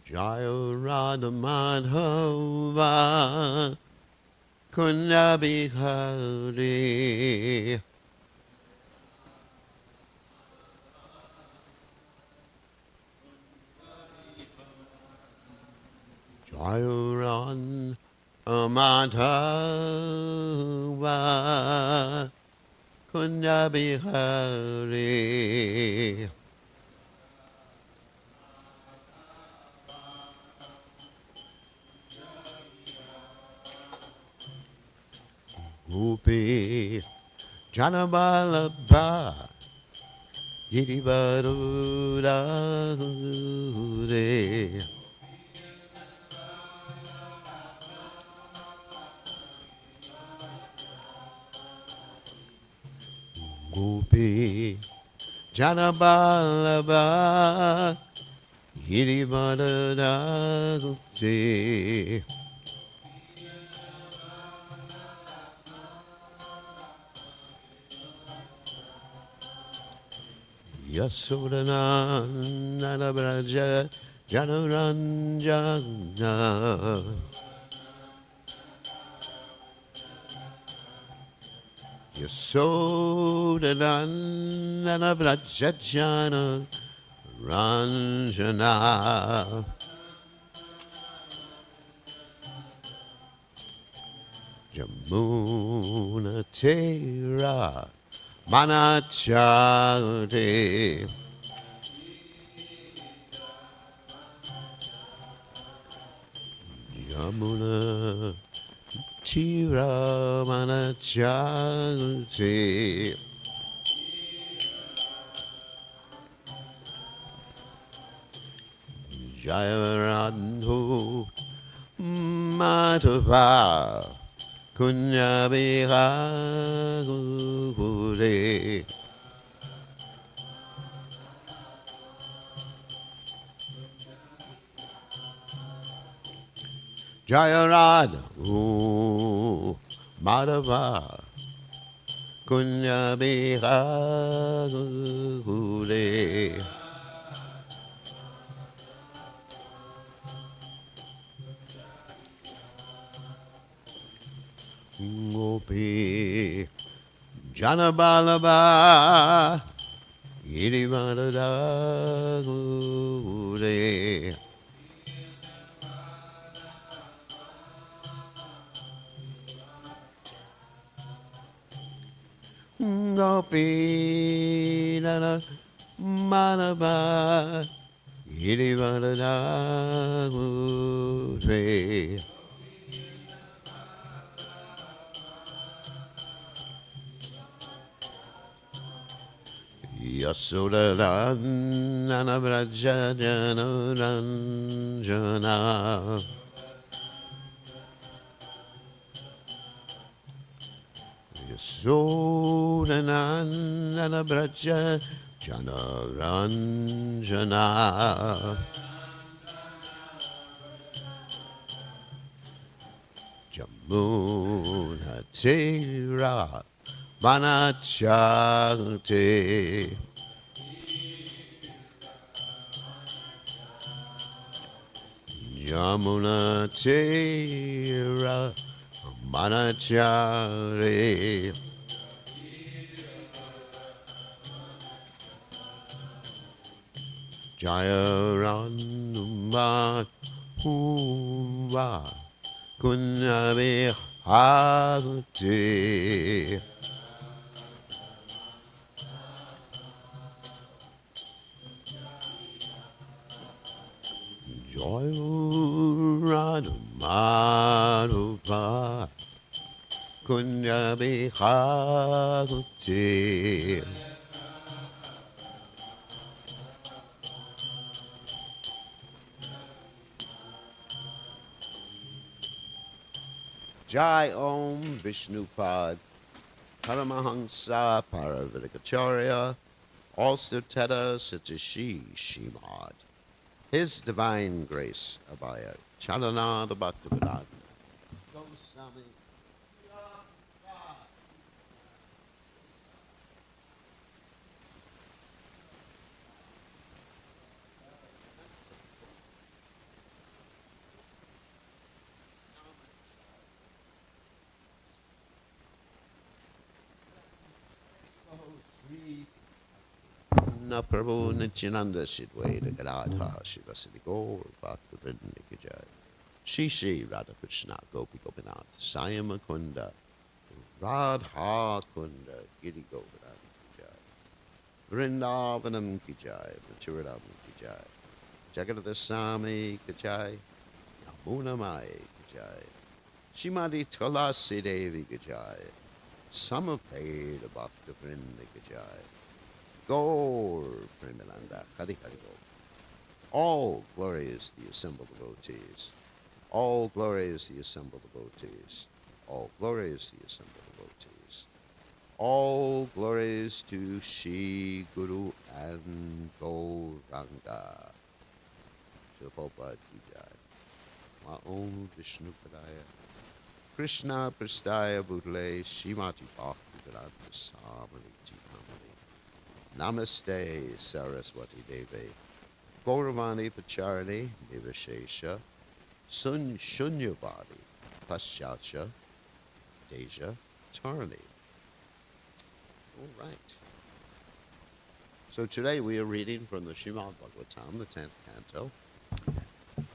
Jaya Radha Madhava Kunda Bihari Jaya Radha Madhava Kunda Bihari Gopi Janabalabha Girivarudare Gopi Janabalabha Girivarudare Yasodananda Braja Janaranjana Yasodananda Braja Jana Ranjana Jamuna Tera Manachare Yamuna Tira Manachare Jayaradhu Madhava Kunyabiha Gure Jayaradhu Madhava Kunyabiha Gure Gopi Janabalaba Irivarada Gure Gopi Nana Malaba Irivarada Gure Yasodananda Braja Janaranjana Yasodananda Braja Janaranjana Jamuna Tera Manachate Yamuna Tera Manachare Jaya Ranuma Huva Kunyabe Hagute Joy Radamarupa Kunyabe Hagute Jai Om Vishnupad Paramahansa Paravidikacharya Also Teta Satishi Shimad His Divine Grace Abaya Chalana the Bhaktivedanta Goswami Na Prabhu Nityananda Sidvaita Gadadha Shiva Siddhi Gaur Bhakta Vrinda Shri Shri Radha Krishna Gopi Gopinath Sayama Kunda Radha Kunda Giri Govardhan Ki Jai Vrindavanam Ki Jai Mathuradam Ki Jai Jagadada Swami Ki Jai Yamuna Mai Ki Jai Shrimati Tulasi Devi Ki Jai Samapeda Bhakta Vrinda Ki Jai Gaur Premananda Hari Hari Gaur. All glory is the assembled devotees. All glory is the assembled devotees. All glory is the assembled devotees. All glories to Shri Guru and Gauranga. Prabhupada Ki Jai. Ma Om Vishnu Padaya. Krishna Prastaya Bhutale Shrimati Bhakti Vedanta Samariti Kamali. Namaste Saraswati Devi. Gauravani Pacharani Nivashesha. Shunyavadi Paschatya Deja Tarani. All right. So today we are reading from the Srimad Bhagavatam, the 10th canto,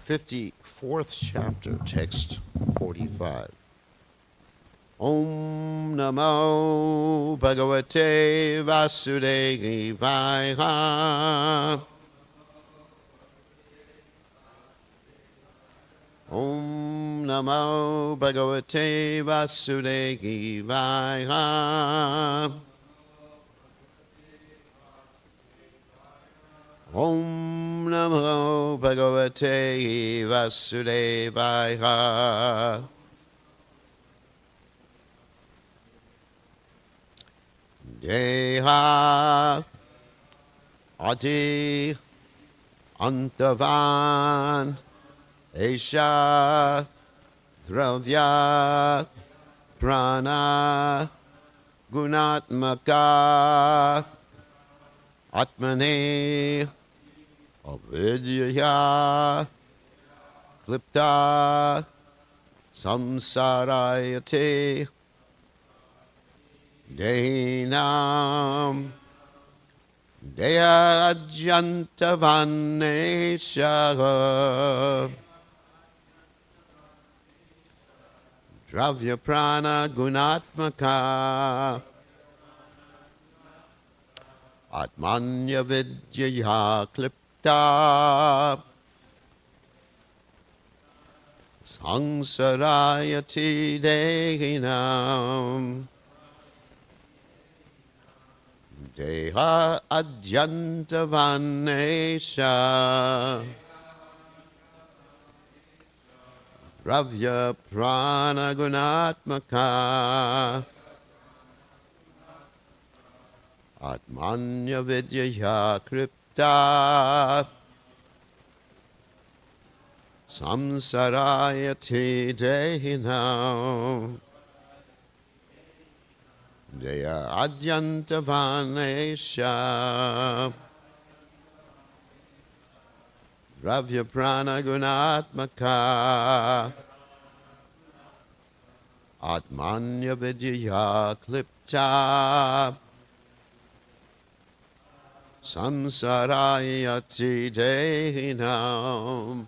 54th chapter, text 45. Om Namo Bhagavate Vasudevaya. Om Namo Bhagavate Vasudevaya. Om Namo Bhagavate Vasudevaya. Deha Adi Antavan Esha Dravya Prana Gunatmaka Atmane Avidyaya Klipta Samsarayate Dehinam Deyajantavanesha Dravya Prana Gunatmaka Atmanya Vidyaya Klipta Sangsarayati Dehinam Deha Adyantavanesha Dravya Prana Gunatmaka Atmanya Vidyaya Kripta Samsarayati Dehinam Deya Adyantavanesha Dravya Prana Gunatmaka Atmanya Vidyaya Klipta Samsarayati Dehinam.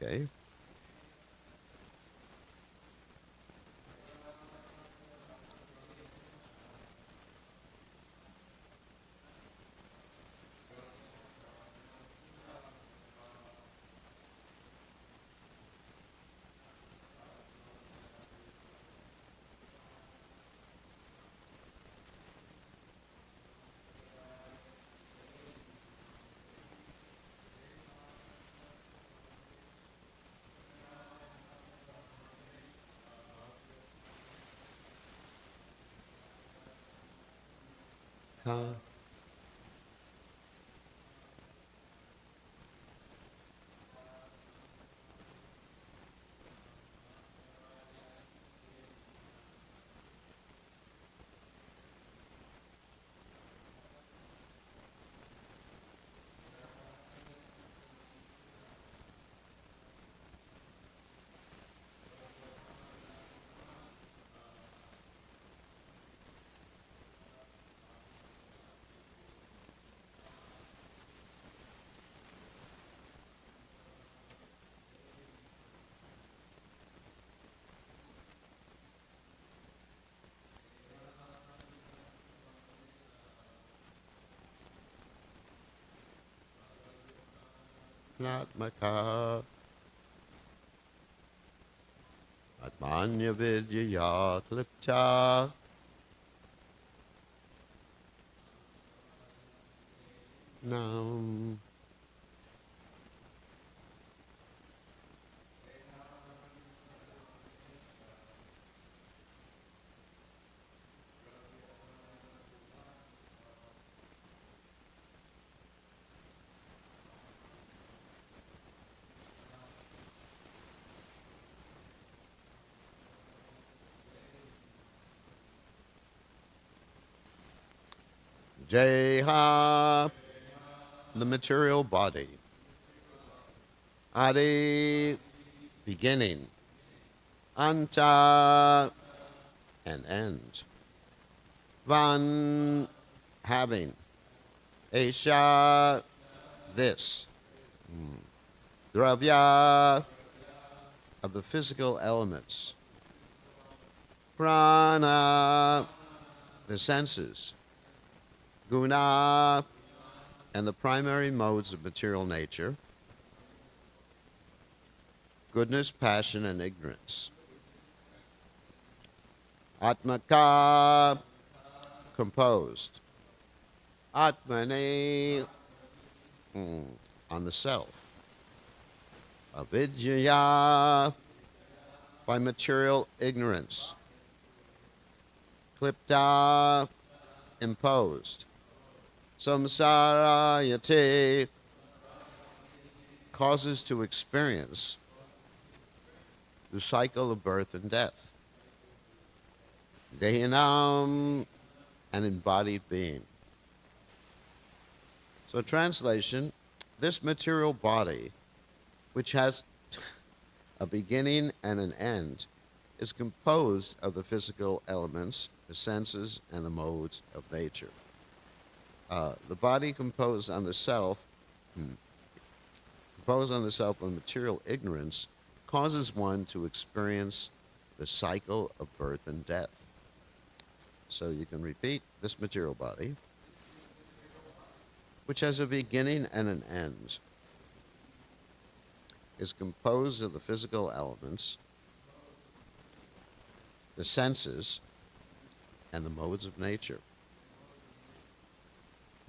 Okay. Natmaka Atmanya Vidyaya Klipta Nam. Jeha, the material body. Adi, beginning. Anta, an end. Van, having. Esha, this. Dravya, of the physical elements. Prana, the senses. Guna, and the primary modes of material nature. Goodness, passion, and ignorance. Atmaka, composed. Atmane, on the self. Avidyaya, by material ignorance. Klipta, imposed. Samsarayate, causes to experience the cycle of birth and death. Dehinam, an embodied being. So translation, this material body, which has a beginning and an end, is composed of the physical elements, the senses, and the modes of nature. The body composed on the self of material ignorance, causes one to experience the cycle of birth and death. So you can repeat, this material body, which has a beginning and an end, is composed of the physical elements, the senses, and the modes of nature.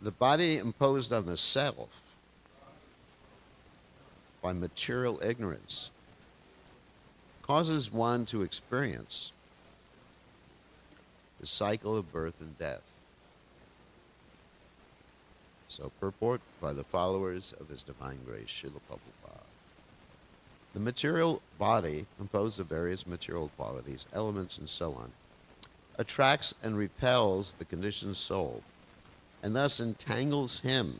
The body imposed on the self by material ignorance causes one to experience the cycle of birth and death. So purport by the followers of His Divine Grace, Srila Prabhupada. The material body, composed of various material qualities, elements, and so on, attracts and repels the conditioned soul, and thus entangles him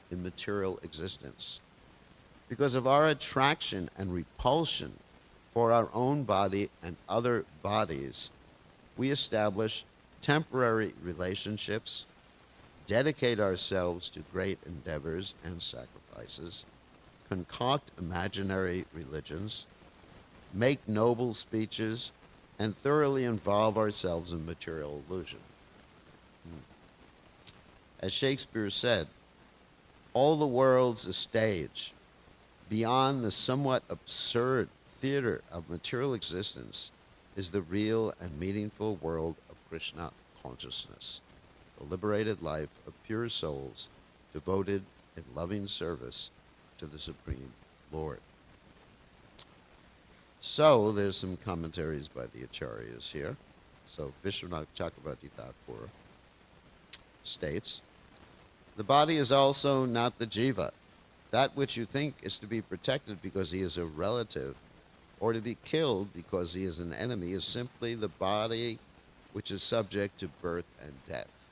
in material existence. Because of our attraction and repulsion for our own body and other bodies, we establish temporary relationships, dedicate ourselves to great endeavors and sacrifices, concoct imaginary religions, make noble speeches, and thoroughly involve ourselves in material illusion. As Shakespeare said, all the world's a stage. Beyond the somewhat absurd theater of material existence is the real and meaningful world of Krishna consciousness, the liberated life of pure souls devoted in loving service to the Supreme Lord. So there's some commentaries by the Acharyas here. So Vishwanath Chakravarti Thakur states, the body is also not the jiva. That which you think is to be protected because he is a relative, or to be killed because he is an enemy, is simply the body which is subject to birth and death.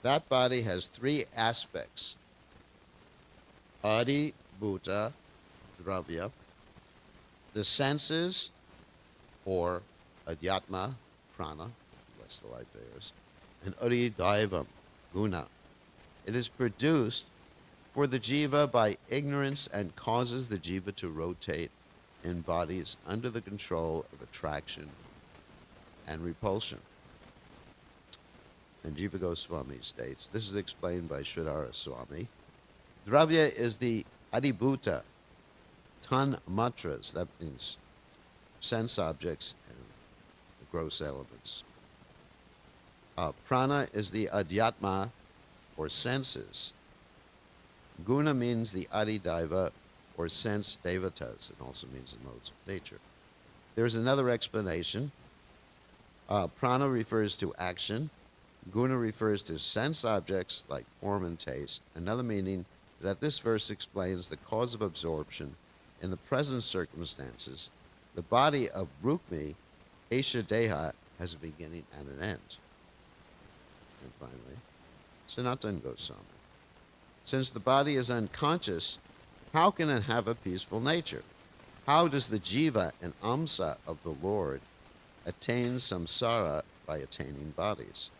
That body has three aspects: adi, bhuta, dravya, the senses, or adhyatma, prana, that's the life airs, and adi daivam, guna. It is produced for the jiva by ignorance and causes the jiva to rotate in bodies under the control of attraction and repulsion. And Jiva Goswami states, this is explained by Sridhara Swami, dravya is the adibhuta, tan matras, that means sense objects and the gross elements. Prana is the adhyatma, or senses. Guna means the adidaiva, or sense devatas. It also means the modes of nature. There's another explanation. Prana refers to action. Guna refers to sense objects like form and taste. Another meaning is that this verse explains the cause of absorption in the present circumstances. The body of Rukmi, Esha Deha, has a beginning and an end. And finally, Sanatana Goswami. Since the body is unconscious, how can it have a peaceful nature? How does the jiva and amsa of the Lord attain samsara by attaining bodies?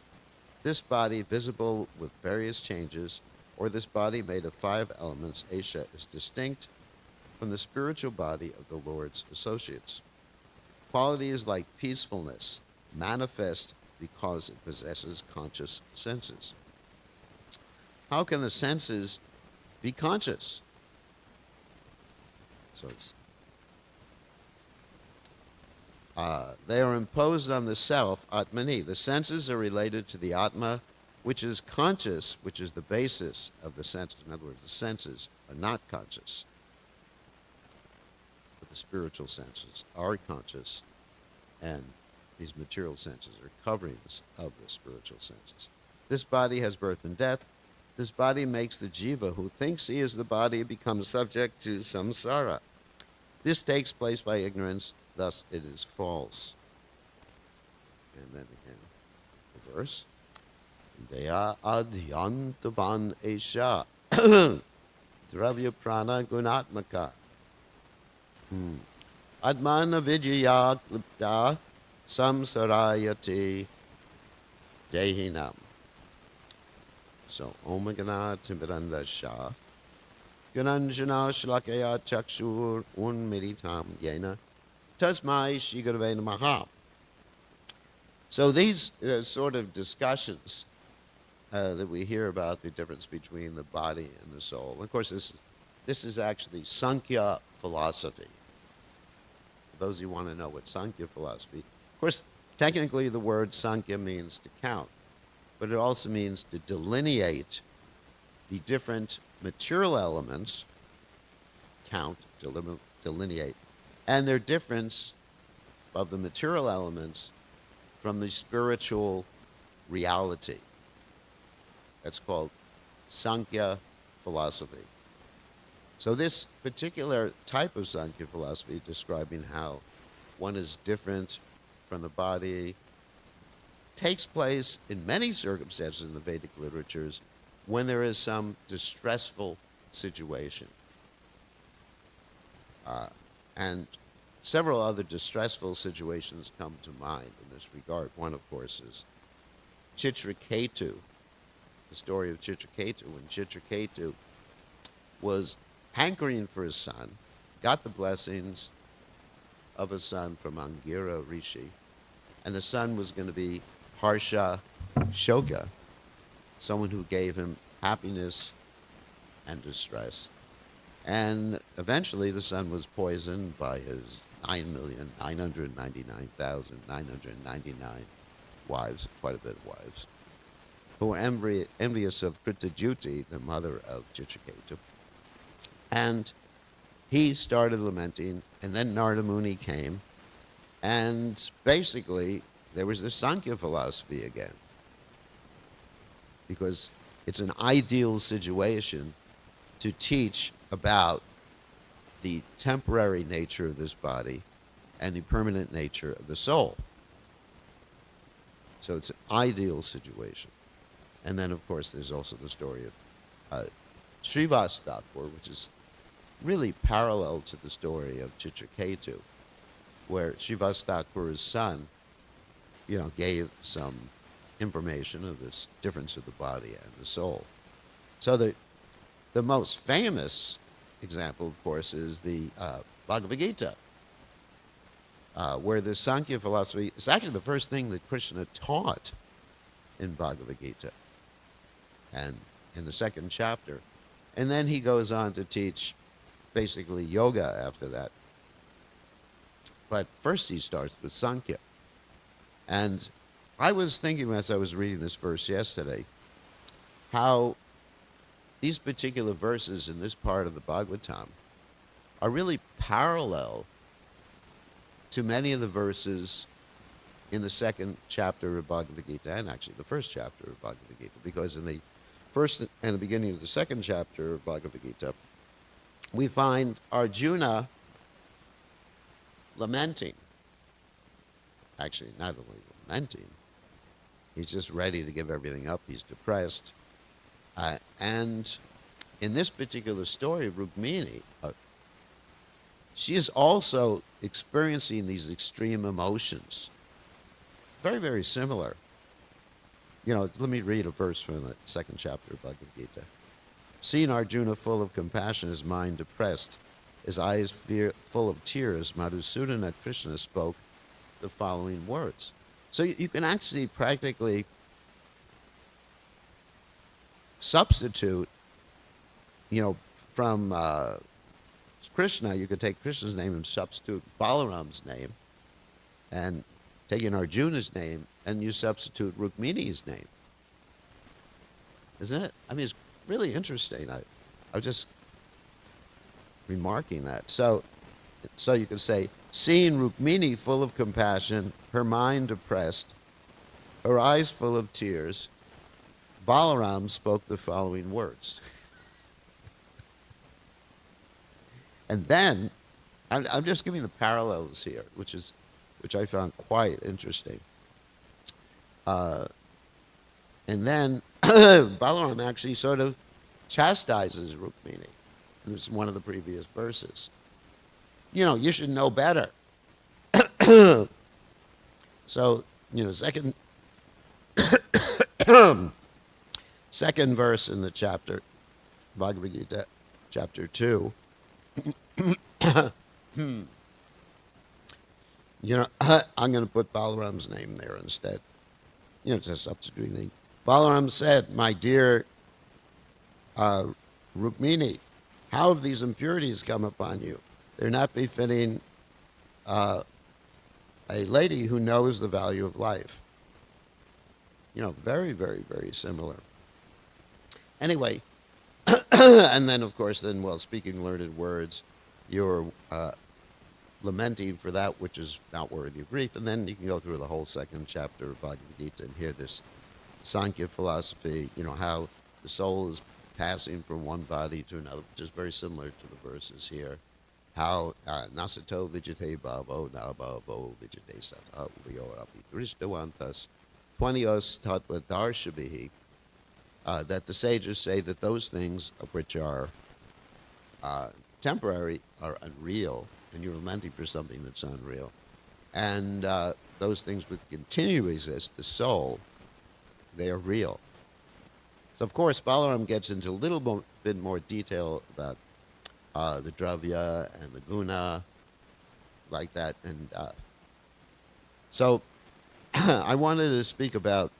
This body, visible with various changes, or this body made of 5 elements, Esha, is distinct from the spiritual body of the Lord's associates. Qualities like peacefulness manifest because it possesses conscious senses. How can the senses be conscious? So they are imposed on the self, Atmani. The senses are related to the Atma, which is conscious, which is the basis of the senses. In other words, the senses are not conscious, but the spiritual senses are conscious, and these material senses are coverings of the spiritual senses. This body has birth and death. This body makes the jiva who thinks he is the body become subject to samsara. This takes place by ignorance, thus it is false. And then again, the verse. Deya adyantavan esha dravya prana gunatmaka admana vijaya klipta samsarayati dehinam. So, Om Gana Timbiranda Shah, Gananjana Shlakaya Chakshur Unmiritam Yena, Tasmai Shigarvena Maha. So, these sort of discussions that we hear about the difference between the body and the soul. Of course, this is actually Sankhya philosophy. For those who want to know what Sankhya philosophy, of course, technically the word Sankhya means to count, but it also means to delineate the different material elements, count, delineate, and their difference of the material elements from the spiritual reality. That's called Sankhya philosophy. So this particular type of Sankhya philosophy, describing how one is different from the body, takes place in many circumstances in the Vedic literatures when there is some distressful situation. And several other distressful situations come to mind in this regard. One, of course, is Chitraketu, the story of Chitraketu. When Chitraketu was hankering for his son, got the blessings of a son from Angira Rishi, and the son was going to be Harsha Shoka, someone who gave him happiness and distress. And eventually the son was poisoned by his 9,999,999 wives, quite a bit of wives, who were envious of Kritajuti, the mother of Chitraketu. And he started lamenting, and then Narada Muni came, and basically there was the Sankhya philosophy again, because it's an ideal situation to teach about the temporary nature of this body and the permanent nature of the soul. So it's an ideal situation. And then, of course, there's also the story of Srivastapur, which is really parallel to the story of Chitraketu, where Srivastapur's son, gave some information of this difference of the body and the soul. So the most famous example, of course, is the Bhagavad Gita, where the Sankhya philosophy is actually the first thing that Krishna taught in Bhagavad Gita, and in the second chapter. And then he goes on to teach basically yoga after that. But first he starts with Sankhya. And I was thinking as I was reading this verse yesterday, how these particular verses in this part of the Bhagavatam are really parallel to many of the verses in the second chapter of Bhagavad Gita, and actually the first chapter of Bhagavad Gita, because in the first and the beginning of the second chapter of Bhagavad Gita, we find Arjuna lamenting. Actually, not only lamenting, he's just ready to give everything up. He's depressed. And in this particular story, Rukmini, she is also experiencing these extreme emotions. Very, very similar. Let me read a verse from the second chapter of Bhagavad Gita. Seeing Arjuna full of compassion, his mind depressed, his eyes full of tears, Madhusudana Krishna spoke the following words. So you can actually practically substitute, from Krishna, you could take Krishna's name and substitute Balaram's name, and taking Arjuna's name, and you substitute Rukmini's name. Isn't it? I mean, it's really interesting. I was just remarking that. So you could say, seeing Rukmini full of compassion, her mind depressed, her eyes full of tears, Balaram spoke the following words. And then, I'm just giving the parallels here, which I found quite interesting. And then Balaram actually sort of chastises Rukmini. It's one of the previous verses. You should know better. So, second verse in the chapter, Bhagavad Gita, chapter 2. I'm going to put Balaram's name there instead. Just substituting. Balaram said, my dear Rukmini, how have these impurities come upon you? They're not befitting a lady who knows the value of life. Very, very, very similar. Anyway, and then, of course, speaking learned words, you're lamenting for that which is not worthy of grief. And then you can go through the whole second chapter of Bhagavad Gita and hear this Sankhya philosophy, how the soul is passing from one body to another, which is very similar to the verses here. How nasato vijate bhavo nabhavo vijate sata uvayorapi drishtavantas 20os tattva darshabhihi, that the sages say that those things which are temporary are unreal, and you're lamenting for something that's unreal. And those things which continue to resist, the soul, they are real. So, of course, Balaram gets into a little bit more detail about the dravya and the guna, like that. And so I wanted to speak about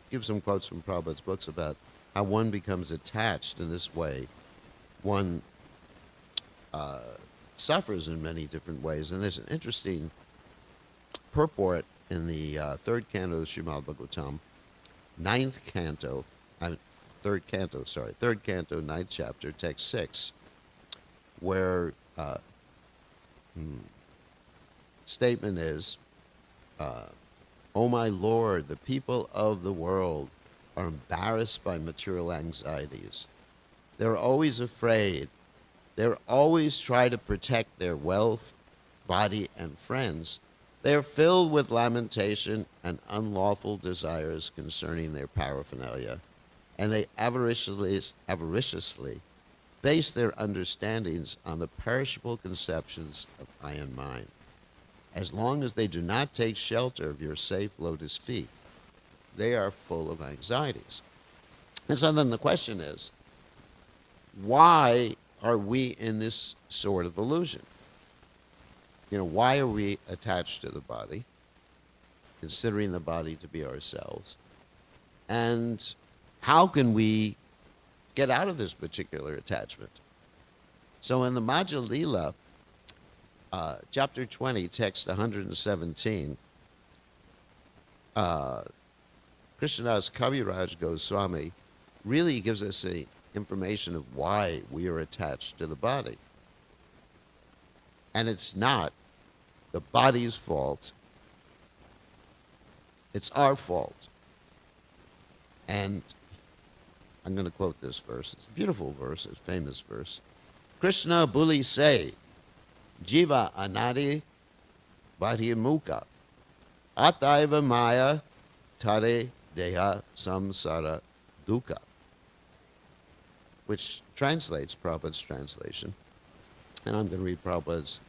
give some quotes from Prabhupada's books about how one becomes attached in this way. One suffers in many different ways. And there's an interesting purport in the third canto of the Srimad Bhagavatam, third canto, ninth chapter, text 6, where statement is, O my Lord, the people of the world are embarrassed by material anxieties. They're always afraid. They're always try to protect their wealth, body, and friends. They are filled with lamentation and unlawful desires concerning their paraphernalia, and they avariciously base their understandings on the perishable conceptions of eye and mind. As long as they do not take shelter of your safe lotus feet, they are full of anxieties. And so then the question is, why are we in this sort of illusion? Why are we attached to the body, considering the body to be ourselves? And how can we get out of this particular attachment. So in the Madhya Lila, chapter 20, text 117, Krishnadas Kaviraj Goswami really gives us the information of why we are attached to the body. And it's not the body's fault. It's our fault. And I'm going to quote this verse. It's a beautiful verse, it's a famous verse. Krishna Buli say, Jiva Anadi Bhadhimukha Ataiva Maya Tare Deha Samsara Dukkha, which translates, Prabhupada's translation, and I'm going to read Prabhupada's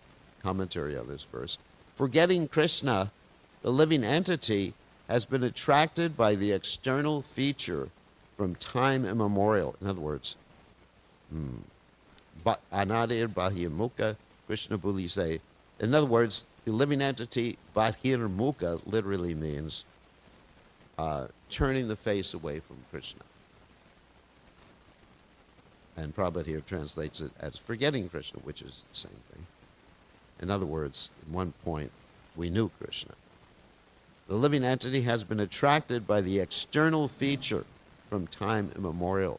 commentary on this verse. Forgetting Krishna, the living entity has been attracted by the external feature from time immemorial. In other words, Anadir Bahirmukha, Krishna Buli say. In other words, the living entity, Bahirmukha, literally means turning the face away from Krishna. And Prabhupada here translates it as forgetting Krishna, which is the same thing. In other words, at one point, we knew Krishna. The living entity has been attracted by the external feature from time immemorial.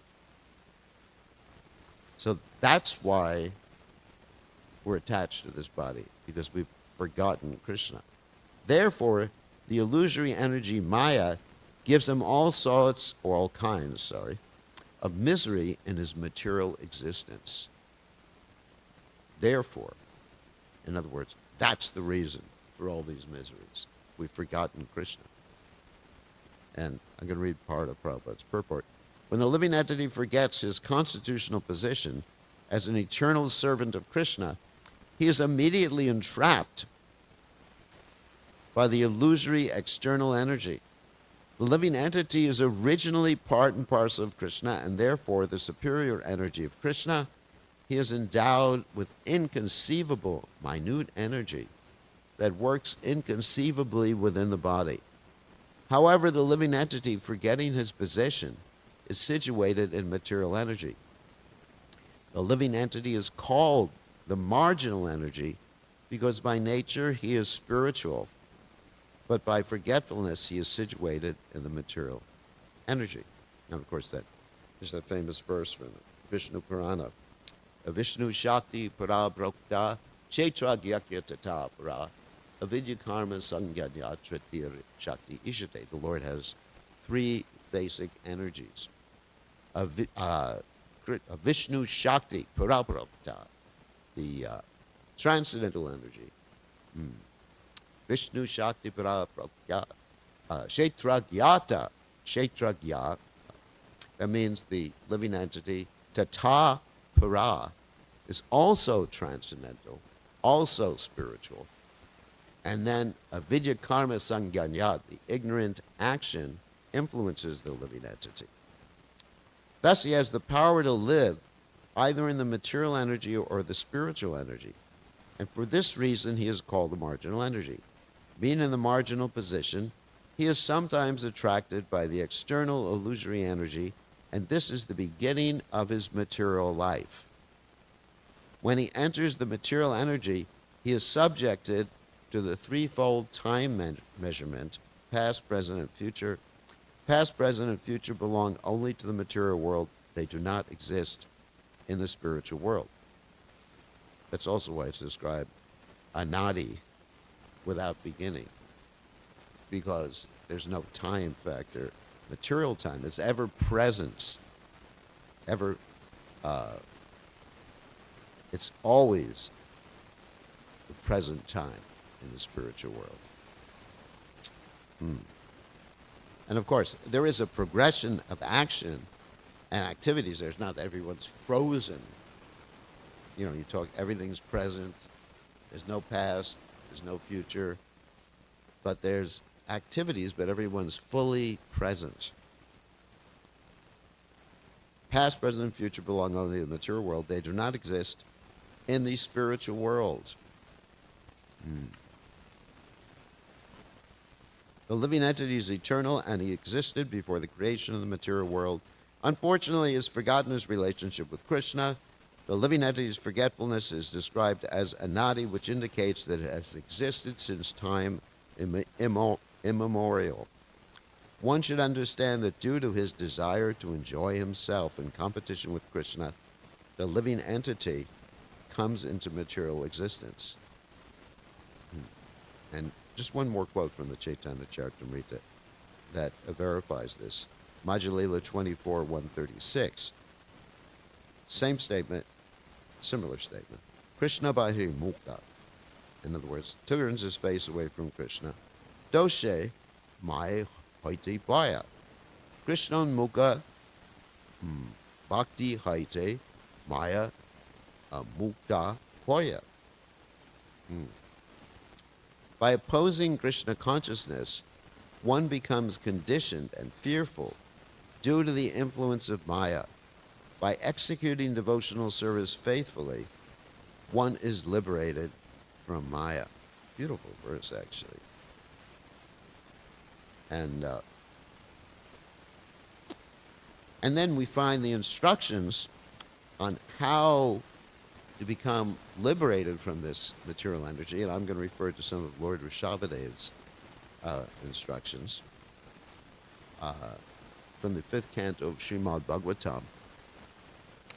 So that's why we're attached to this body, because we've forgotten Krishna. Therefore, the illusory energy Maya gives him all sorts, or all kinds, of misery in his material existence. Therefore, in other words, that's the reason for all these miseries. We've forgotten Krishna. And I'm going to read part of Prabhupada's purport. When the living entity forgets his constitutional position as an eternal servant of Krishna, he is immediately entrapped by the illusory external energy. The living entity is originally part and parcel of Krishna, and therefore the superior energy of Krishna. He is endowed with inconceivable, minute energy that works inconceivably within the body. However, the living entity, forgetting his position, is situated in material energy. The living entity is called the marginal energy because by nature he is spiritual, but by forgetfulness he is situated in the material energy. And of course, there's that famous verse from Vishnu Purana. Vishnu Shakti Para Brokta Kshetra Gyakya Tata Para Avidya Karma Sanganya Tritir Shakti Ishate. The Lord has three basic energies. Vishnu Shakti Para Brokta, the transcendental energy. Vishnu Shakti Para Brokta Kshetra Gyata. Kshetra Gyata. That means the living entity. Tata Para is also transcendental, also spiritual. And then avidya karma sanganyat, the ignorant action, influences the living entity. Thus he has the power to live either in the material energy or the spiritual energy. And for this reason he is called the marginal energy. Being in the marginal position, he is sometimes attracted by the external illusory energy, and this is the beginning of his material life. When he enters the material energy, he is subjected to the threefold time measurement, past, present, and future. Past, present, and future belong only to the material world. They do not exist in the spiritual world. That's also why it's described anadi, without beginning, because there's no time factor. Material time is ever presence, ever, it's always the present time in the spiritual world. And of course, there is a progression of action and activities. There's not that everyone's frozen. You know, you talk, everything's present. There's no past. There's no future. But there's activities, but everyone's fully present. Past, present, and future belong only to the material world. They do not exist in the spiritual world. The living entity is eternal, and he existed before the creation of the material world. Unfortunately, he has forgotten his relationship with Krishna. The living entity's forgetfulness is described as anadi, which indicates that it has existed since time immemorial. One should understand that due to his desire to enjoy himself in competition with Krishna, the living entity comes into material existence. And just one more quote from the Chaitanya Charitamrita that verifies this. Majjalila 24, 136. Same statement, similar statement. Krishna Bahir Mukta. In other words, turns his face away from Krishna. Doshe Mai Haiti Baya. Krishna Mukha Bhakti Haite Maya Mukta Hoya. By opposing Krishna consciousness, one becomes conditioned and fearful due to the influence of Maya. By executing devotional service faithfully, one is liberated from Maya. Beautiful verse, actually. And then we find the instructions on how to become liberated from this material energy, and I'm going to refer to some of Lord Rishabhadev's instructions from the 5th canto of Srimad Bhagavatam,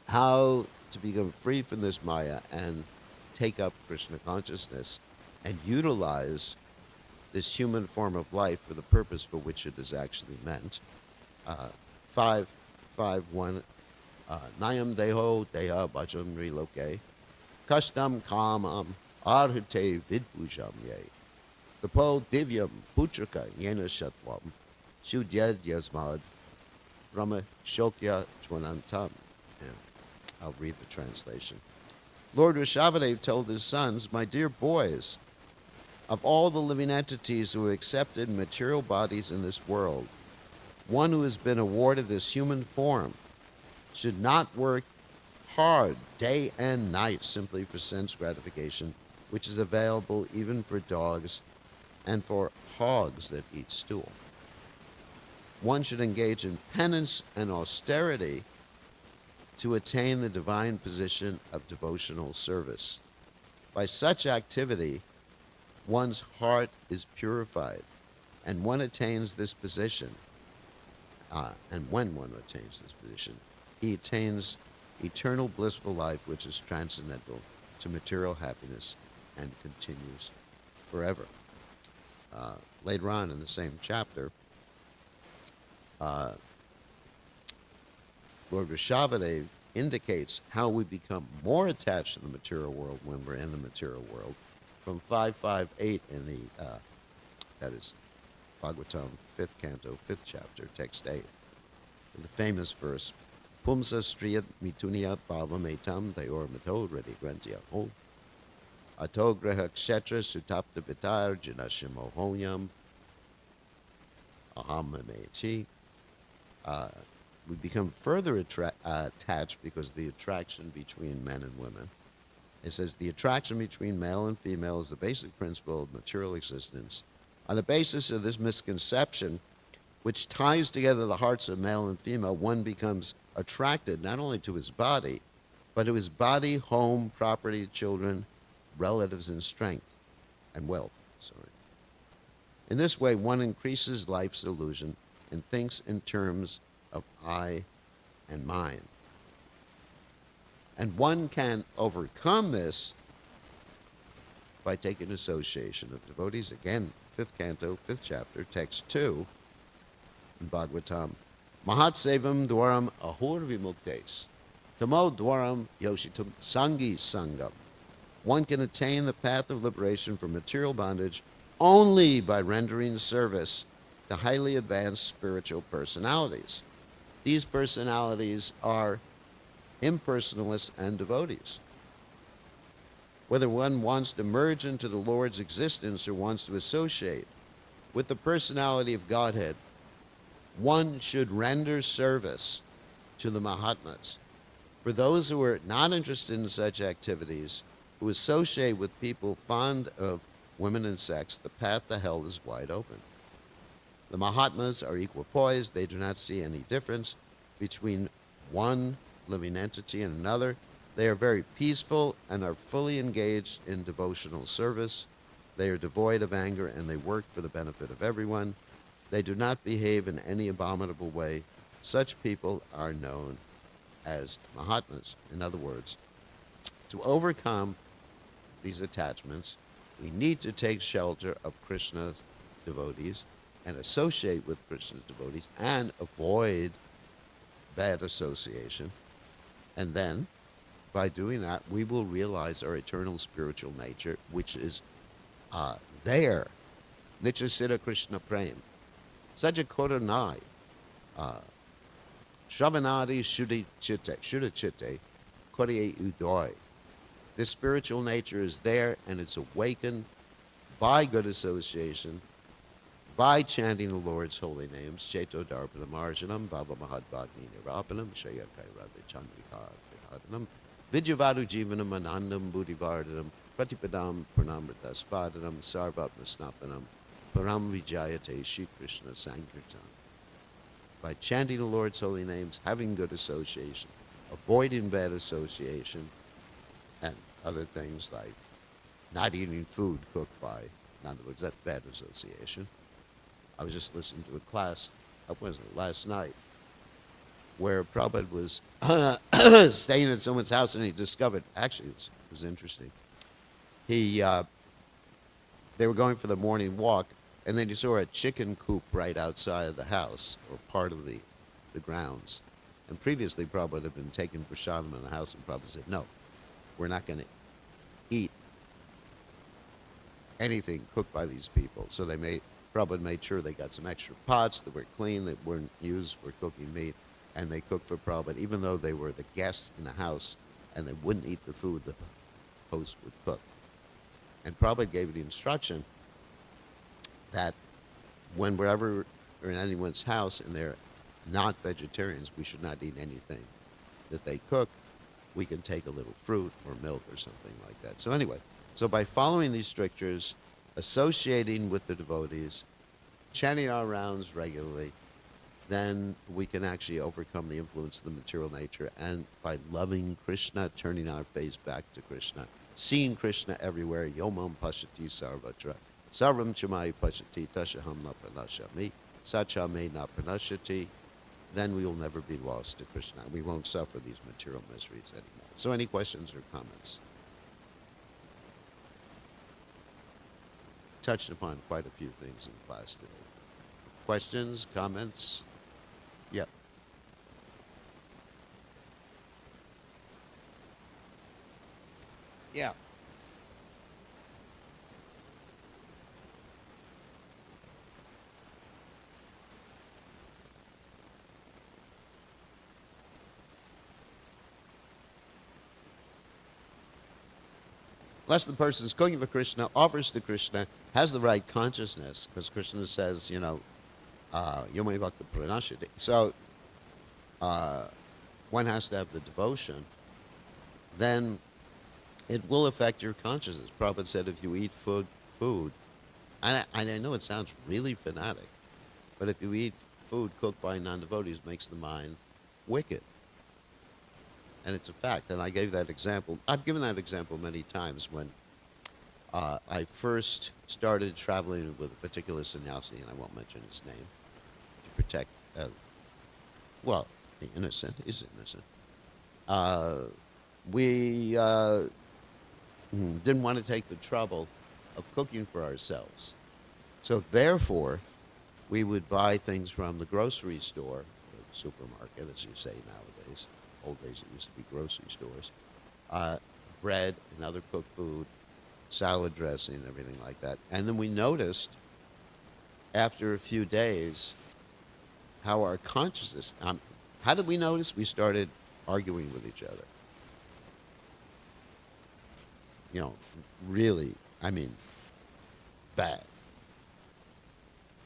how to become free from this Maya and take up Krishna consciousness and utilize this human form of life for the purpose for which it is actually meant. 5.5.1 Nayam deho deha bhajam riloke kastam kamam arhate vidbujam ye tapo divyam putraka yena shatvam shudyad yasmad brahma shokya twanantam. And I'll read the translation. Lord Rishabhadev told his sons, "My dear boys, of all the living entities who have accepted material bodies in this world, one who has been awarded this human form should not work hard day and night simply for sense gratification, which is available even for dogs and for hogs that eat stool. One should engage in penance and austerity to attain the divine position of devotional service. By such activity, one's heart is purified, and one attains this position. And when one attains this position, he attains eternal blissful life, which is transcendental to material happiness and continues forever." Later on in the same chapter, Lord Rishabhadev indicates how we become more attached to the material world when we're in the material world. From 5.5.8 in the, that is Bhagavatam, 5th canto, 5th chapter, text 8. The famous verse, Pumsa striyat mituniat bhavametam dayor mato redi grantya ho. Ato graha kshetra sutapta vitar janashimohonyam ahamameti. We become further attached because of the attraction between men and women. It says the attraction between male and female is the basic principle of material existence. On the basis of this misconception, which ties together the hearts of male and female, one becomes attracted not only to his body, but to his body, home, property, children, relatives, and strength, and wealth. In this way, one increases life's illusion and thinks in terms of I and mine. And one can overcome this by taking association of devotees. Again, 5th canto, 5th chapter, text 2, in Bhagavatam. Mahat sevam dwaram ahur vimuktes, tamo dwaram yoshitum sangi sangam. One can attain the path of liberation from material bondage only by rendering service to highly advanced spiritual personalities. These personalities are impersonalists and devotees. Whether one wants to merge into the Lord's existence or wants to associate with the personality of Godhead, one should render service to the Mahatmas. For those who are not interested in such activities, who associate with people fond of women and sex, the path to hell is wide open. The Mahatmas are equipoised. They do not see any difference between one living entity and another. They are very peaceful and are fully engaged in devotional service. They are devoid of anger and they work for the benefit of everyone. They do not behave in any abominable way. Such people are known as Mahatmas. In other words, to overcome these attachments, we need to take shelter of Krishna's devotees and associate with Krishna's devotees and avoid bad association. And then, by doing that, we will realize our eternal spiritual nature, which is there. Nityasiddha Krishna Prem. Saja Koranai. Shravanadi Shuddha Chitte. Koriye Udoi. This spiritual nature is there and it's awakened by good association, by chanting the Lord's holy names, Cheto Darpanam Arjanam, Baba Mahadbagni Nirapanam, Shayakairada Chandrika Vihadanam, Vidyavadu Jivanam Anandam Buddhivardhanam, Pratipadam Pranamrtaspadanam, Sarvatma Snapanam, Param Vijayate Shri Krishna Sankirtan. By chanting the Lord's holy names, having good association, avoiding bad association, and other things like not eating food cooked by, in other words, that's bad association. I was just listening to a class, last night, where Prabhupada was staying at someone's house and he discovered, actually it was interesting, they were going for the morning walk and then he saw a chicken coop right outside of the house, or part of the grounds. And previously Prabhupada had been taking prasadam in the house and Prabhupada said, no, we're not going to eat anything cooked by these people. So Prabhupada made sure they got some extra pots that were clean, that weren't used for cooking meat, and they cooked for Prabhupada, even though they were the guests in the house and they wouldn't eat the food the host would cook. And Prabhupada gave the instruction that whenever we're in anyone's house and they're not vegetarians, we should not eat anything that they cook. We can take a little fruit or milk or something like that. So anyway, so by following these strictures, associating with the devotees, chanting our rounds regularly, then we can actually overcome the influence of the material nature, and by loving Krishna, turning our face back to Krishna, seeing Krishna everywhere, yomam pashati sarvatra, sarvam chamai pashati tashaham na pranashami, sachame na pranashati, then we will never be lost to Krishna. We won't suffer these material miseries anymore. So any questions or comments? Touched upon quite a few things in class today. Questions, comments? Yeah. Yeah. Unless the person is cooking for Krishna, offers to Krishna, has the right consciousness, because Krishna says, Yomai Bhakta Pranashati. So one has to have the devotion. Then it will affect your consciousness. Prabhupada said if you eat food, and I know it sounds really fanatic, but if you eat food cooked by non-devotees, it makes the mind wicked. And it's a fact. And I gave that example. I've given that example many times when I first started traveling with a particular sannyasi, and I won't mention his name, to protect, the innocent is innocent. We didn't want to take the trouble of cooking for ourselves. So therefore, we would buy things from the grocery store, or the supermarket, as you say nowadays. Old days it used to be grocery stores. Bread and other cooked food, salad dressing, and everything like that. And then we noticed, after a few days, how our consciousness, how did we notice? We started arguing with each other. Really, bad.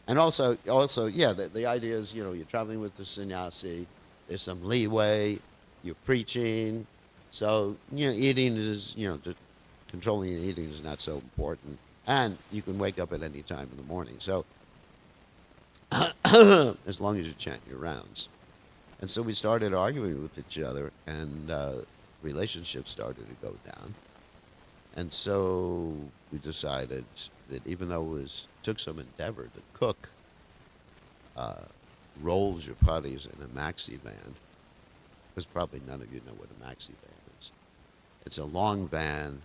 And also, the idea is, you're traveling with the sannyasi, there's some leeway, you're preaching, so, eating is, controlling eating is not so important. And you can wake up at any time in the morning. So, as long as you chant your rounds. And so we started arguing with each other, and relationships started to go down. And so we decided that even though took some endeavor to cook roll chapatis in a maxi van, because probably none of you know what a maxi van is. It's a long van,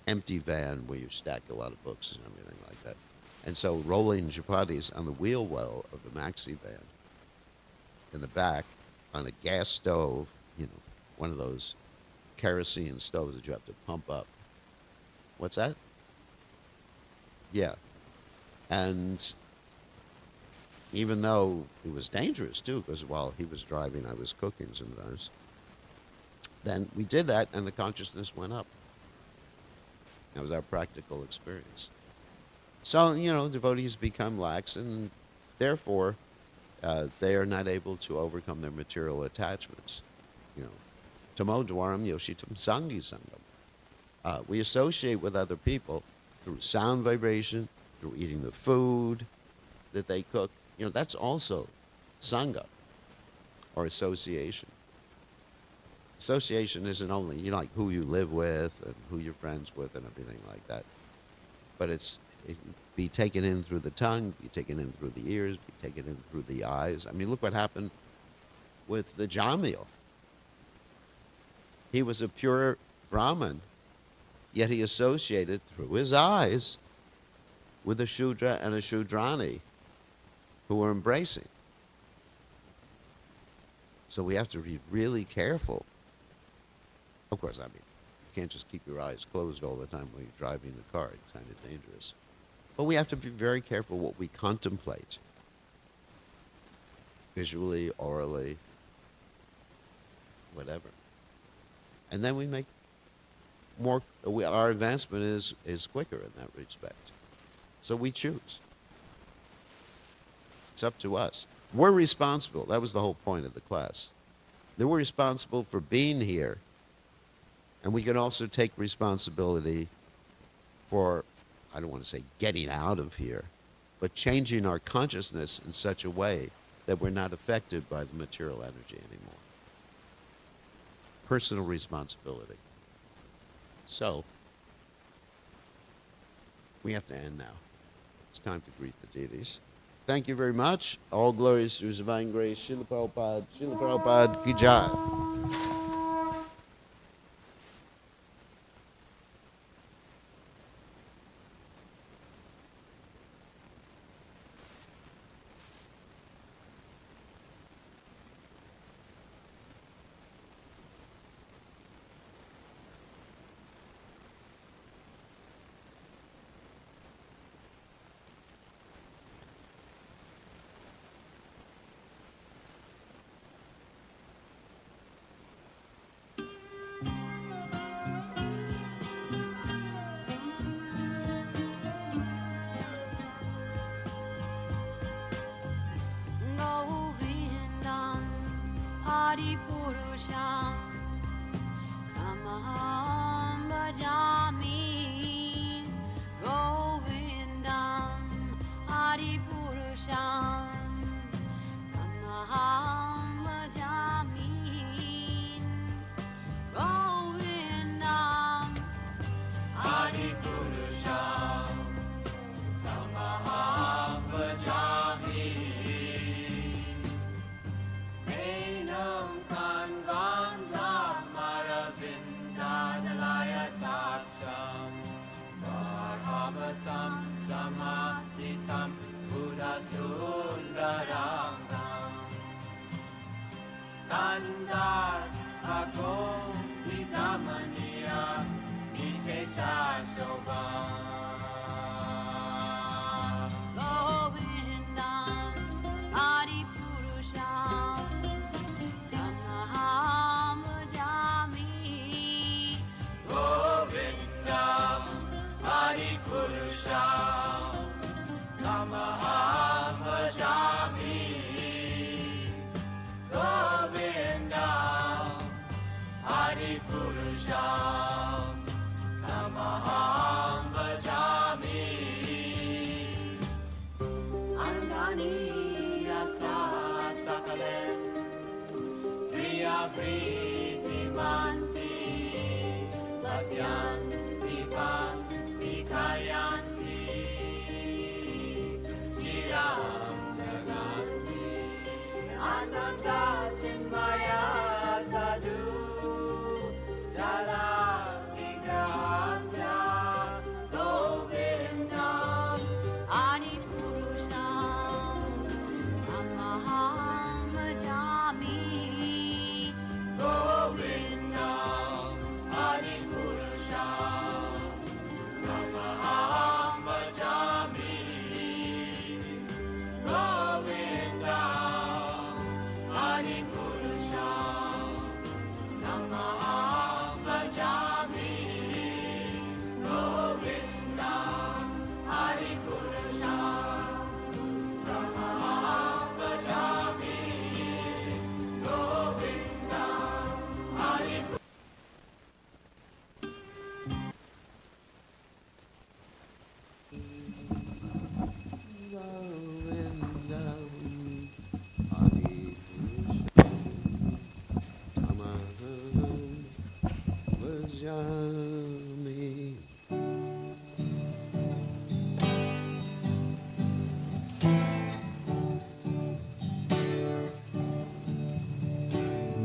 empty van where you stack a lot of books and everything like that. And so rolling chapatis on the wheel well of the maxi van in the back on a gas stove, one of those kerosene stoves that you have to pump up. What's that? Yeah. And even though it was dangerous too, because while he was driving, I was cooking sometimes, then we did that and the consciousness went up. That was our practical experience. So, devotees become lax, and therefore they are not able to overcome their material attachments. Tamo dwaram yoshitam sangi sangam. We associate with other people through sound vibration, through eating the food that they cook. That's also sangha, or association. Association isn't only, like who you live with and who you're friends with and everything like that. But it be taken in through the tongue, be taken in through the ears, be taken in through the eyes. I mean, look what happened with the Jamil. He was a pure Brahmin, yet he associated through his eyes with a Shudra and a Shudrani who were embracing. So we have to be really careful. Of course, you can't just keep your eyes closed all the time while you're driving the car. It's kind of dangerous. But we have to be very careful what we contemplate. Visually, orally, whatever. And then we make our advancement is quicker in that respect. So we choose. It's up to us. We're responsible. That was the whole point of the class. That we're responsible for being here. And we can also take responsibility for, I don't want to say getting out of here, but changing our consciousness in such a way that we're not affected by the material energy anymore. Personal responsibility. So, we have to end now. It's time to greet the deities. Thank you very much. All glories to His Divine Grace. Srila Prabhupada Ki Jai. Goloka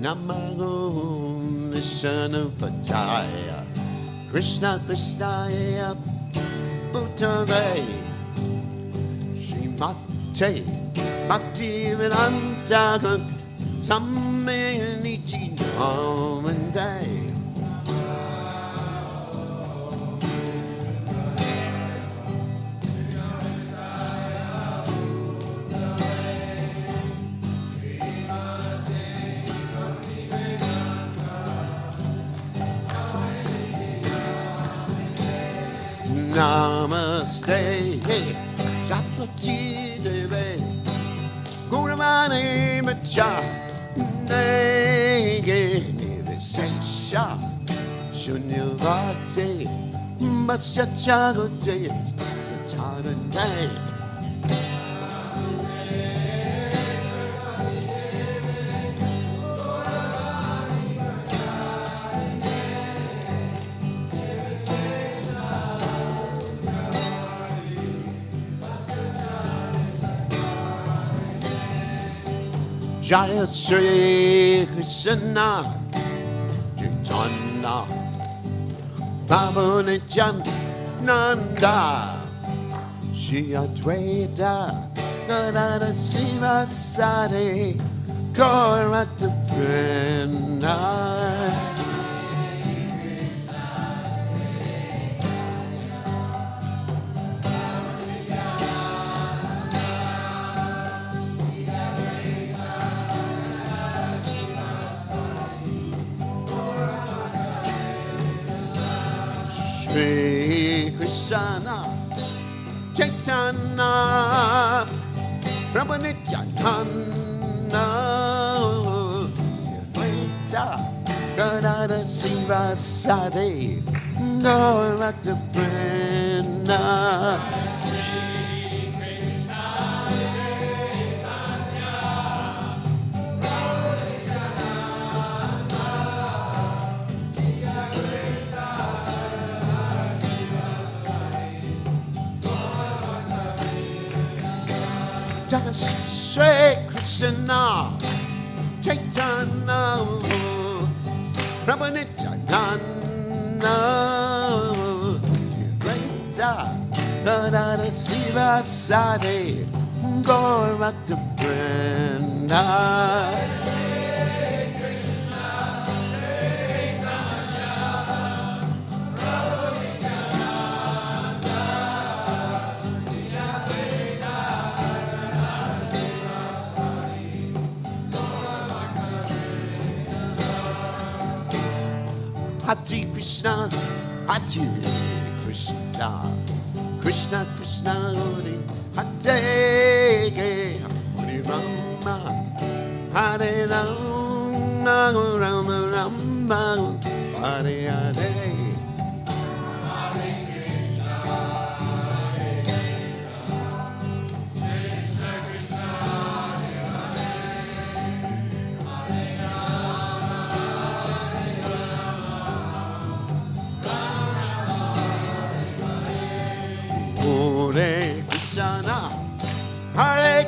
Namago Vishnu Pataya Krishna Krishnaya Bhutale Srimate Bhaktivedanta Sammaniti Namande Namaste, Satvati Deve, Guramani Macha, Nege Nivesesha, Shunyavate, Machachagote, Tatanay. Jaya Sri Krishna Chaitanya Prabhu Nityananda Shri Advaita Gadada Siva Sati Gaurata Vrinda Shri Krishna Chaitanya Prabhu Nityananda Advaita Gadada Siva Sati Gaurata Vrinda Shri Krishna Chaitanya Prabhu Nityananda Advaita Gadada Siva Sati Gaurata Vrinda Hare Krishna, Hare Krishna, Krishna Krishna, Hare Hare Rama, Hare Rama, Rama Rama, Hare Hare.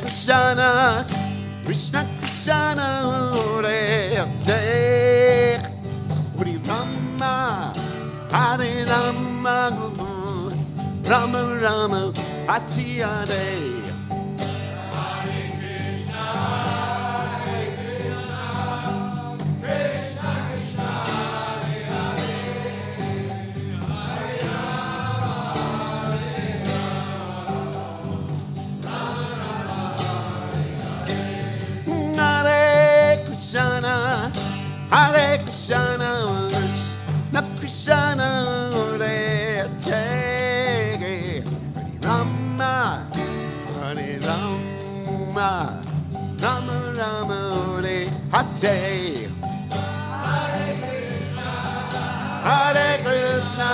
Krishna, Krishna Krishna, Hare Hare Rama, Hare Rama, Rama Rama, Hare Hare. Hare Krishna, Krishna Krishna, Hare Hare Rama, Hare Rama, Rama Rama, Hare Hare. Hare Krishna,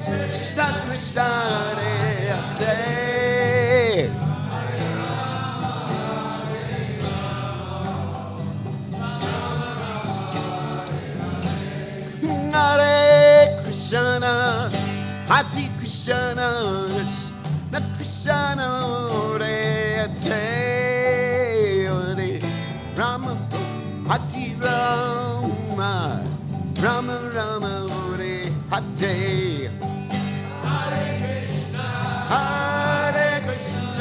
Krishna Krishna, Hare Hare. Hare Krishna, Hare Krishna, Krishna Krishna, Hare Hare Rama, Hare Rama, Rama Rama, Hare Hare. Hare Krishna, Hare Krishna,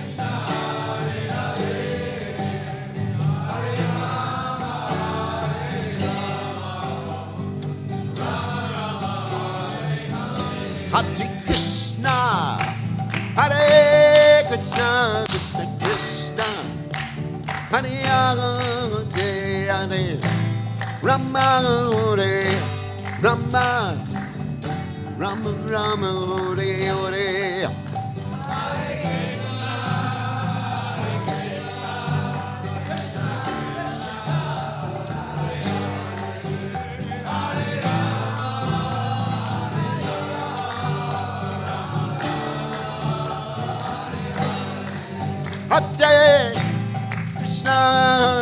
Krishna Krishna, Hare Hare. Hare Rama, Hare Krishna, Hare Krishna, Krishna Krishna, Hare Hare, Rama Hare, Rama, Rama Rama Hare Hare. Hare Krishna,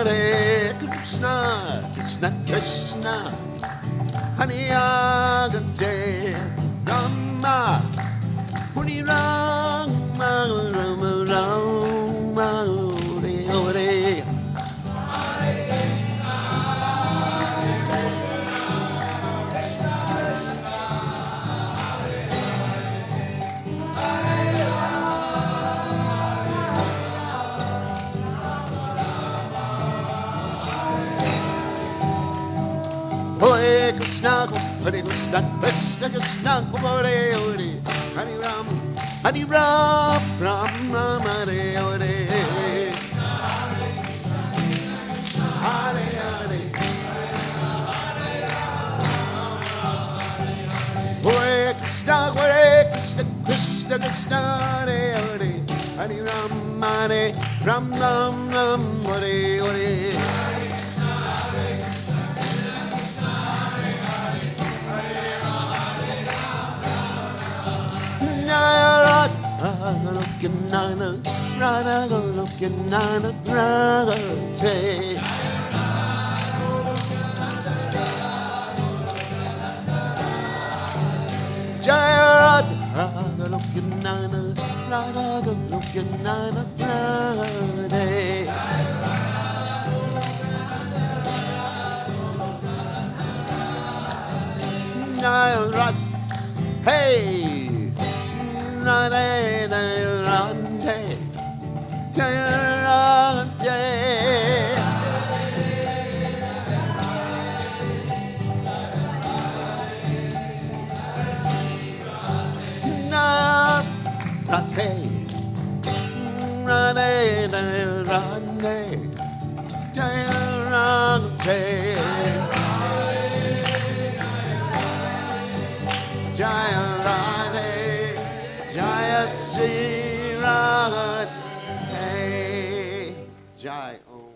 Hare Krishna, Krishna Krishna, Hare Hare, Rama, Hare Rama, Rama Rama, Hare Hare. Hare Krishna, Hare Krishna, Krishna Krishna, Hare Hare, Hare Ram, Hare Ram, Ram Ram, Hare Hare. Hare Hare, Hare Krishna, Krishna Krishna, Hare Hare, Hare Ram, Ram Ram, Hare Hare. Nana, Radha Goloka, Nana, Radha. Jaya Radha Goloka, Nana, Radha Goloka, Nana, Radha. Jaya Radha, hey. Radhe Radhe Radhe Radhe Radhe Radhe Jaya Radhe Jaya Sri Radhe Jai Om.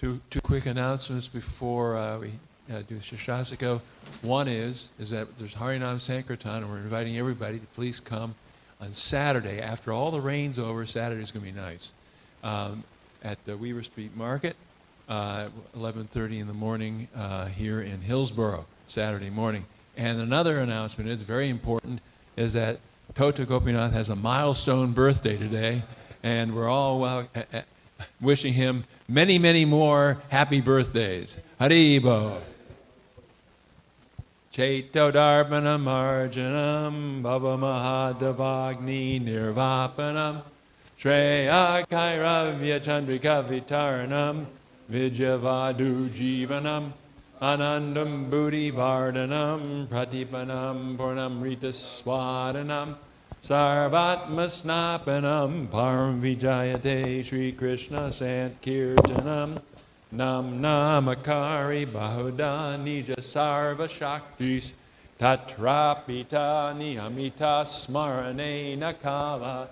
Two quick announcements before we do Shashasiko. One is that there's Harinam Sankirtan, and we're inviting everybody to please come on Saturday. After all the rain's over, Saturday's going to be nice. At the Weaver Street Market, 11:30 in the morning here in Hillsborough, Saturday morning. And another announcement is very important, is that Tota Gopinath has a milestone birthday today, and we're all wishing him many, many more happy birthdays. Haribo. Chaito Darpanam Arjanam Bhava Mahadavagni Nirvapanam Shreya Kairavya Chandrika Vitaranam Vijavadu Jivanam Anandam Buddhi Vardhanam Pratipanam Purnam Rita Swadanam Sarvatma Snapanam Param Vijayate Shri Krishna Sankirtanam Nam Namakari Bahuda Nija Sarva Shaktis Tatrapita Niyamita Smarane Nakala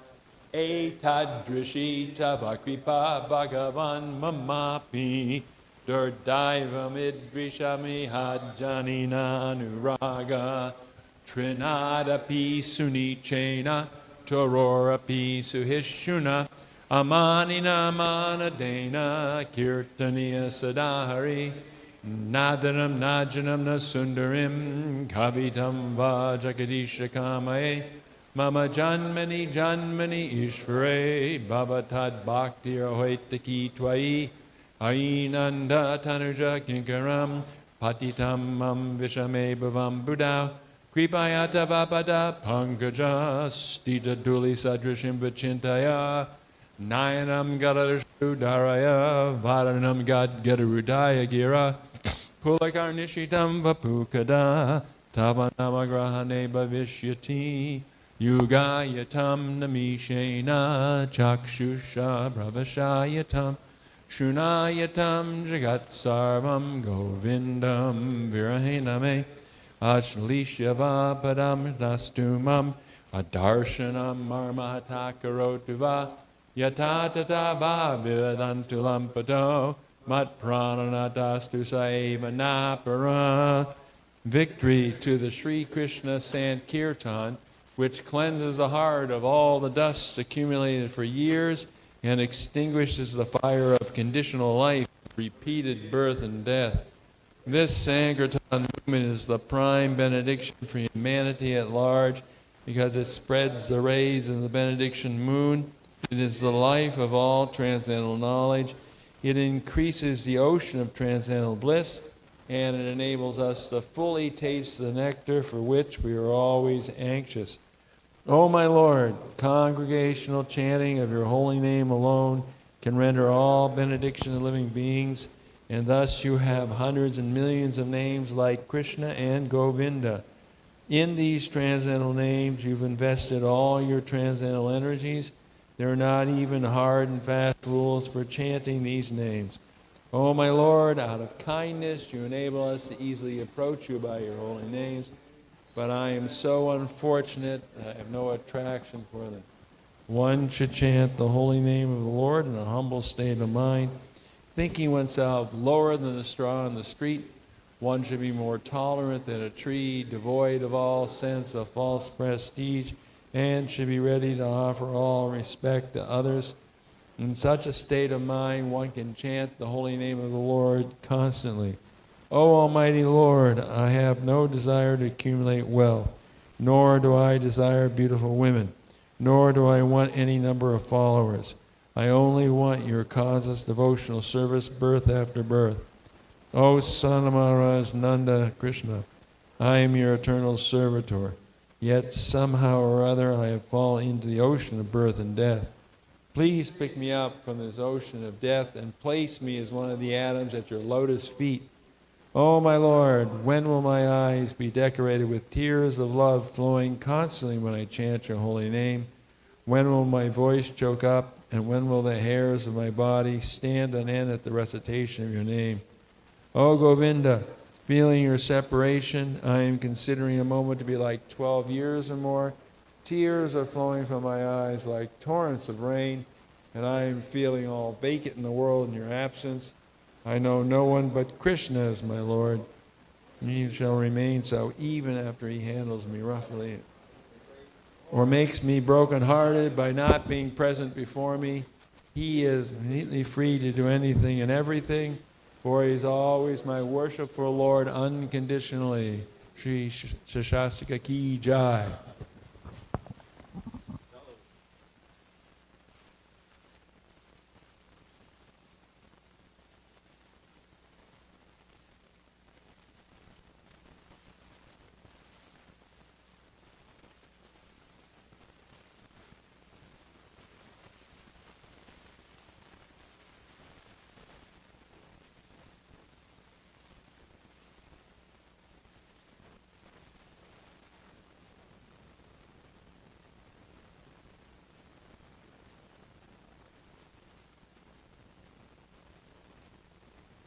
Etadrishita Vakripa Bhagavan Mamapi Durdaivam Idrishami Hajjanina Anuraga Trinadapi Sunichena Tororapi Suhishuna Amanina Manadena Kirtaniya Sadahari Nadaram Najanam Nasundarim Kavitam Vajakadisha Kamae Mama Janmani Janmani Ishvare Bhavatad Bhakti Rohaitaki Twai Ainanda Tanuja Kinkaram Patitam Mam Vishame Bhavam Buddha Kripayata Vapada Pankaja Stita Duli Sadrishim Vachintaya Nayanam Gadarashudaraya Varanam Gad Gadarudaya Gira Pulakarnishitam Vapukada Tavanamagrahane Bhavishyati Yugayatam Namishena Chakshusha Pravashayatam Shunayatam Jagat Sarvam Govindam Virahename Ashlishyava Padam Dastumam Adarshanam Marmahatakarotuva Yatatata Vavidantulam Pato Mat Prananatastu Saiva Napara. Victory to the Sri Krishna Sankirtan, which cleanses the heart of all the dust accumulated for years and extinguishes the fire of conditional life, repeated birth and death. This Sankirtan movement is the prime benediction for humanity at large because it spreads the rays of the benediction moon. It is the life of all transcendental knowledge. It increases the ocean of transcendental bliss, and it enables us to fully taste the nectar for which we are always anxious. O my Lord, congregational chanting of your holy name alone can render all benediction to living beings, and thus you have hundreds and millions of names like Krishna and Govinda. In these transcendental names, you've invested all your transcendental energies. There are not even hard and fast rules for chanting these names. O my Lord, out of kindness, you enable us to easily approach you by your holy names, but I am so unfortunate, I have no attraction for them. One should chant the holy name of the Lord in a humble state of mind, thinking oneself lower than the straw on the street. One should be more tolerant than a tree, devoid of all sense of false prestige, and should be ready to offer all respect to others. In such a state of mind, one can chant the holy name of the Lord constantly. O Almighty Lord, I have no desire to accumulate wealth, nor do I desire beautiful women, nor do I want any number of followers. I only want your causeless devotional service, birth after birth. O Son of Maharaj Nanda Krishna, I am your eternal servitor. Yet somehow or other I have fallen into the ocean of birth and death. Please pick me up from this ocean of death and place me as one of the atoms at your lotus feet. Oh, my Lord, when will my eyes be decorated with tears of love flowing constantly when I chant your holy name? When will my voice choke up, and when will the hairs of my body stand on end at the recitation of your name? Oh, Govinda, feeling your separation, I am considering a moment to be like 12 years or more. Tears are flowing from my eyes like torrents of rain, and I am feeling all vacant in the world in your absence. I know no one but Krishna is my Lord. He shall remain so even after he handles me roughly or makes me brokenhearted by not being present before me. He is completely free to do anything and everything, for he is always my worshipful Lord unconditionally. Shri Shashastika Ki Jai.